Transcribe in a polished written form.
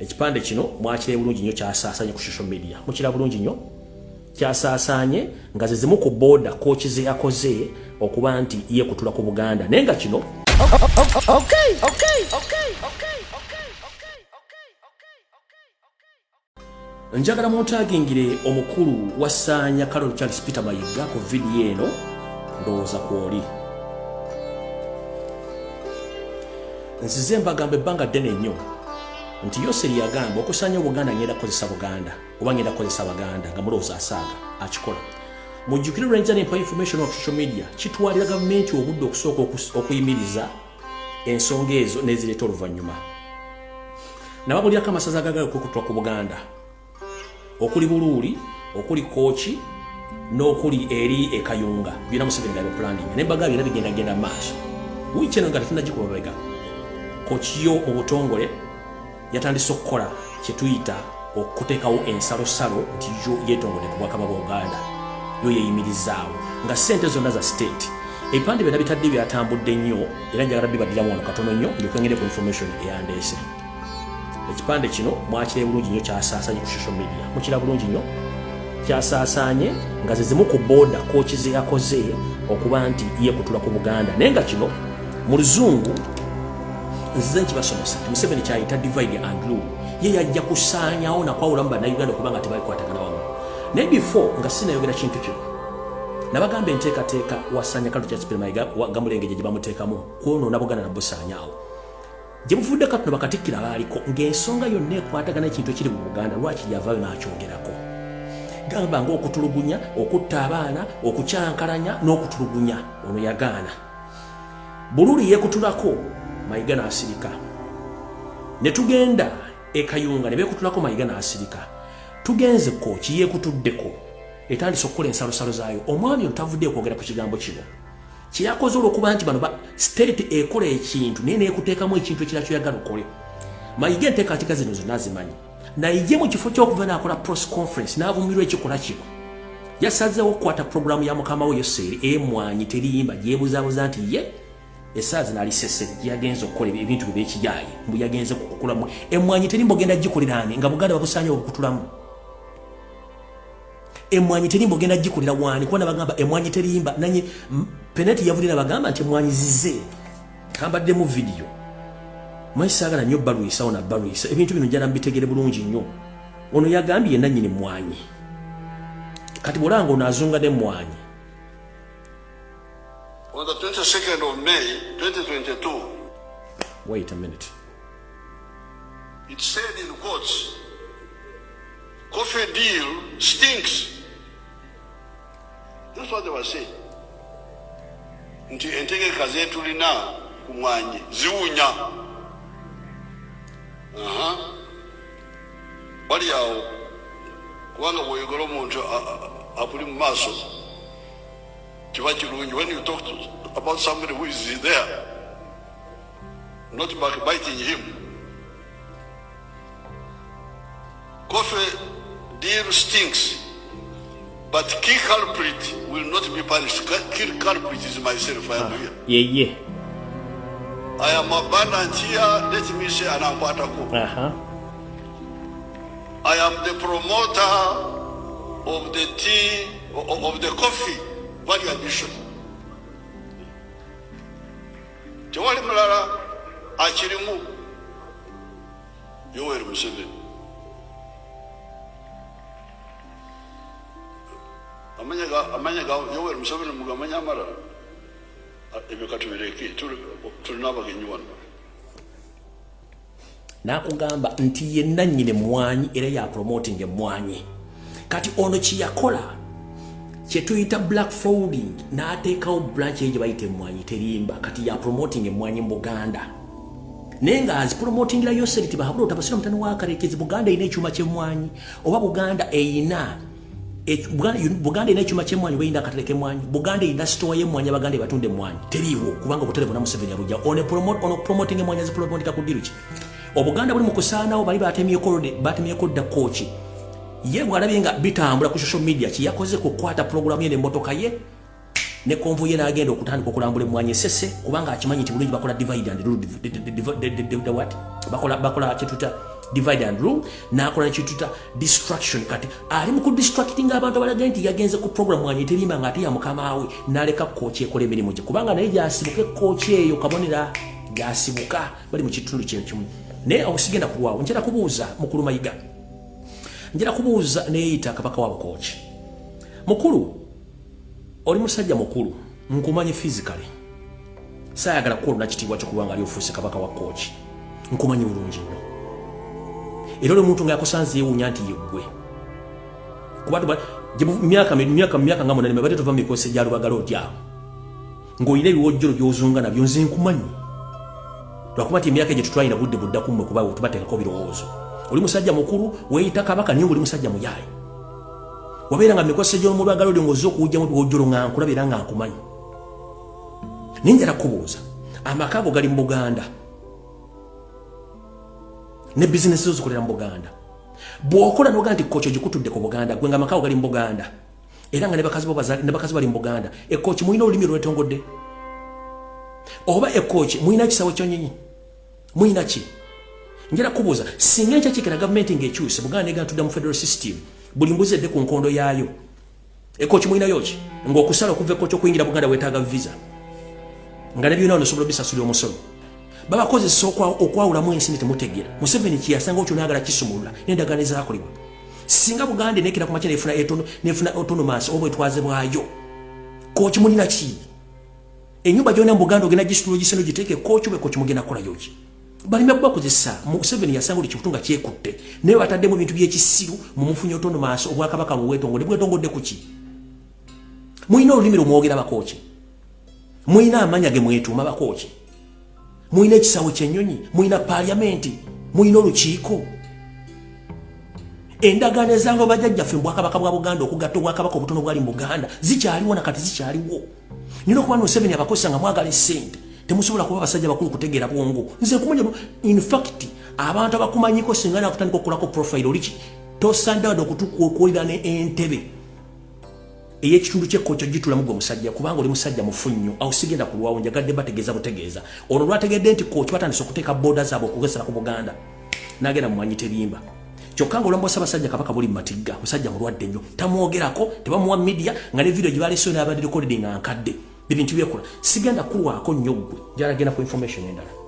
ekipande kino mwakire bulungi nnyo kyasaasanye ku social media mukira bulungi nnyo kyasaasanye nga zizimu ku boda Kooki ze yakoze okuba nti ye kutula ku Buganda nenga kino njagala muntagingire omukulu wasaanya Charles Peter Mayiga ku video eno ndowooza kwoli nzize mbagambe ebbanga ddene nnyo nti Yoseri yagamba okusaanya Buganda ngenda kukozesa Buganda oba ngenda kukozesa Baganda nga mulowooza asaaga akikola mujjukire lwenza nempa information of social media kitwalira gavumenti obudde okusooka okuyimiriza ensonga ezo nezireeta oluvannyuma nababulirako amasaza agagala okwekutula ku Buganda okuli Buluuli okuli Kooki n'okuli eri ekayunga byonna Museveni nga planning n'embaga byonna bigenda maaso wiiki eno nga tetunnagikuba mabega Kooki yo mu butongole yatandise okukola kye tuyita okuteekawo ensalosalo nti yo yeetongole ku Bwakabaka bwa Uganda yo yeeyimirizaawo nga ssente zonna za state ebipande byonna bitadde byatambudde nnyo era njagala bibadiramu wano katono nnyo njokwengere ku information eyandeese ekipande kino mwakire bulungi nnyo kyasaasanye ku social media mukira bulungi nnyo kyasaasanye nga zizimu ku boda Kooki ze yakoze okuba nti ye kutula ku Buganda nenga kino mu luzungu nzize nkibasomesa Museveni kyayita divide and rule ye yajja kusaanyawo nakwawulamu bannayuganda okuba nga tebalikwatagana wamu naye before nga sinayogera kintu kino nabagamba enteekateeka wasaanya Charles Peter Mayiga gamulengeje gye bamuteekamu kwonoona Buganda nabusaanyaawo gye buvudde katuno bakatikkiro abaaliko ng'ensonga yonna ekwatagana ekintu ekiri mu Buganda lwaki yavaayo n'akyogerako gamba ng'okutulugunya okutta abaana okukyankalanya n'okutulugunya ono yagaana Buluuli yeekutulako Mayiga n'asirika ne tugenda ekayunga ne beekutulako Mayiga n'asirika tugenze Kooki yeekutuddeko etandise okukola ensalosalo zaayo omwami ono tavudde okwogera ku kigambo kino kyeyakoze olw'okuba nti bano state ekola ekintu naye neekuteekamu ekintu ekirala kyoyagala okole Mayiga enteekateeka zino zonna azimanyi naye mu kifo ky'okuva n'akola press conference n'avumirwa ekikola kino yasazeewo okukwata programu ya mukama we Yoseri emwanyi teriyimba gyebuzaabuza nti ye esaazi n'alisese yagenze okukola ebintu bye by'ekijaayi mbu yagenze kukulamu emwanyi terimba ogenda gikoleraani nga Buganda babusaanyewo okutulamu emwanyi terimba ogenda gikolera waani kuba nabagamba emwanyi terimba nanye peneti yavulira bagamba nti emwanyi zize kambadde mu video mwayisaagala nnyo balwisawo na balwisa ebintu bino njala mbitegere bulungi nnyo ono yagambye yenna nnyini mwanyi kati bwolanga ono azunga n'emmwanyi. On the 22nd of May 2022, wait a minute. It said in quotes, "Coffee deal stinks." That's what they were saying. Nti entegeka zetu lina kumwanyi ziwunya. Wali yao kubanga bw'oyogera omuntu apuli mu maaso kiba kirungi when you talk about somebody who is there, not backbiting him. Coffee deal stinks, but key culprit will not be punished. Key culprit is myself. I am here. Yeah. I am abundant here. Let me say, I am the promoter of the tea, of the coffee value addition. Tewali mulala akirimu Yoweri Museveni. Amanya ga Yoweri Museveni mugamanya amara ebyo katubireki tulina abagenyi wano. Nakugamba nti yenna nnyine mwanyi era ya promoting emwanyi. Kati ono kiyakola kyetuyita black folding n'ateekawo branch eyo gye bayita emwanyi terimba kati ya promoting emwanyi mu Buganda. Naye nga azipromotingira Yoseri tibahabula otabasira mutani wa Karekezi Buganda erina ekyuma ky'emmwanyi oba Buganda erina ekyuma ky'emmwanyi oba erina akatale k'emmwanyi. Buganda erina store y'emmwanyi Abaganda ebatunda emmwanyi teriiwo kubanga obutale bwonna Museveni alujja ono promoting emmwanyi azipromotinga ku ddiru ki. Obuganda buli mu kusaanawo bali batemyeko dda Kooki ye bwalabye nga bitambula ku social media kiyakoze kukwata programu ye n'emmotoka ye ne konvu ye n'agenda okutandika okulambula emmwanyi esese kubanga akimanyi nti bulungi bakola divide and rule bakola kyetuta divide and rule nakola nekituta distraction kati ali mu distracting abantu abalaga nti yagenze ku program wanye terimba ngati ya mukama we naleka kooki ekola emirimu gye kubanga naye gyasibuke kooki eyo kabonera gyasibuka bali mu kitundu kimu naye okusigenda kulwawo njera kubuuza mukulu Mayiga njera kubuuza neeyita kabaka wa kooki mukulu oli musajja mukulu nkumanyi physically sayagala kukolona kitiibwa kyokubanga ali ofuuse kabaka wa kooki nkumanyi bulungi nnyo era oli omuntu nga yakusanze yeewuunya nti yeggwe kuba myaka nga munane bade tova mikose gya lubagala otyawo ng'olina ebiwojjolo by'ozunga nabyo nze nkumanyi lwakuba nti emyaka egyo tetwalina budde buddaku mmwe kuba tubateekako birowoozo oli musajja mukulu weeyita kabaka naye ng'oli musajja muyaayi wabeera nga mikose gy'omu lwagala olyo ng'ozze okuwujjamu biwojjolo nga nkulaba era nga nkumanyi naye njala kubuuza amaka ago gali mu Buganda ne bizinesi zo zikolera mu Buganda bw'okola noga nti kooki ogikutudde ku Buganda gwe nga amaka ago gali mu Buganda era nga ne bakazi bali mu Buganda ekooki mulina olulimi lwetongodde oba ekooki mulina kisawo kyonyinyi mulina ki njala kubuuza singa ekyakiikira gavumenti ng'ekyuse Buganda egana tudda mu federal system buli mbuzi edde ku nkondo yaayo ekooki mulinayo ki ng'okusala okuva ekooki okuyingira Buganda weetaaga visa nga ne byonna osobola obisasulira omusolo babakozesa okwawulamu ensi temutegeera Museveni kiyasanga okyo n'ayagala kisumulula n'endagaano ezaakolebwa singa Buganda enekera ku makya nefuna autonomous oba etwaze bwayo kooki mulina ki ennyumba gyonna mu Buganda ogenda gisitula ogiseno giteeke kooki oba kooki mugenda kukolayo ki balime kubakozesa Museveni yasanga oli kibutunga kyekutte naye bataddemu bintu by'ekisiru mumufunye autonomous obwakabaka bwetongodde ku ki mulina olulimi lumwogera bakooki mulina amanya ge mwetuuma bakooki mulina ekisawo kyennyonyi mulina paliamenti mulina olukiiko endagaano ezanga bajjajjaffe mu bwakabaka bwa Buganda okugatta obwakabaka obutono bwali mu Buganda zikyaliwo nakati zikyaliwo nina okuba Museveni abakozesa nga mwagala essente temusobola kuba abasajja bakulu kutegeera bwongo nze nkumanya in fact abantu abakumanyiko singa nakutandika okukolako profile oliki tosandawada okutukuokwolera ne entebe eyekitundu ky'ekkooki ogitulamu gwe musajja kubanga oli musajja mufu nnyo awo sigenda kulwawo njagadde bategeeza butegeeza olwo lwategedde nti kooki batandise okuteeka booda zaabwe okugesera ku Buganda n'agenda mumwanyi terimba kyokka nga olwambosa abasajja kabaka buli matigga musajja mulwadde nnyo tamwogerako tebamuwa media nga ne video gye baleseyo n'abadde recording nga nkadde ebintu byekola sigenda kulwako nnyo ggwe njala genda ku information endala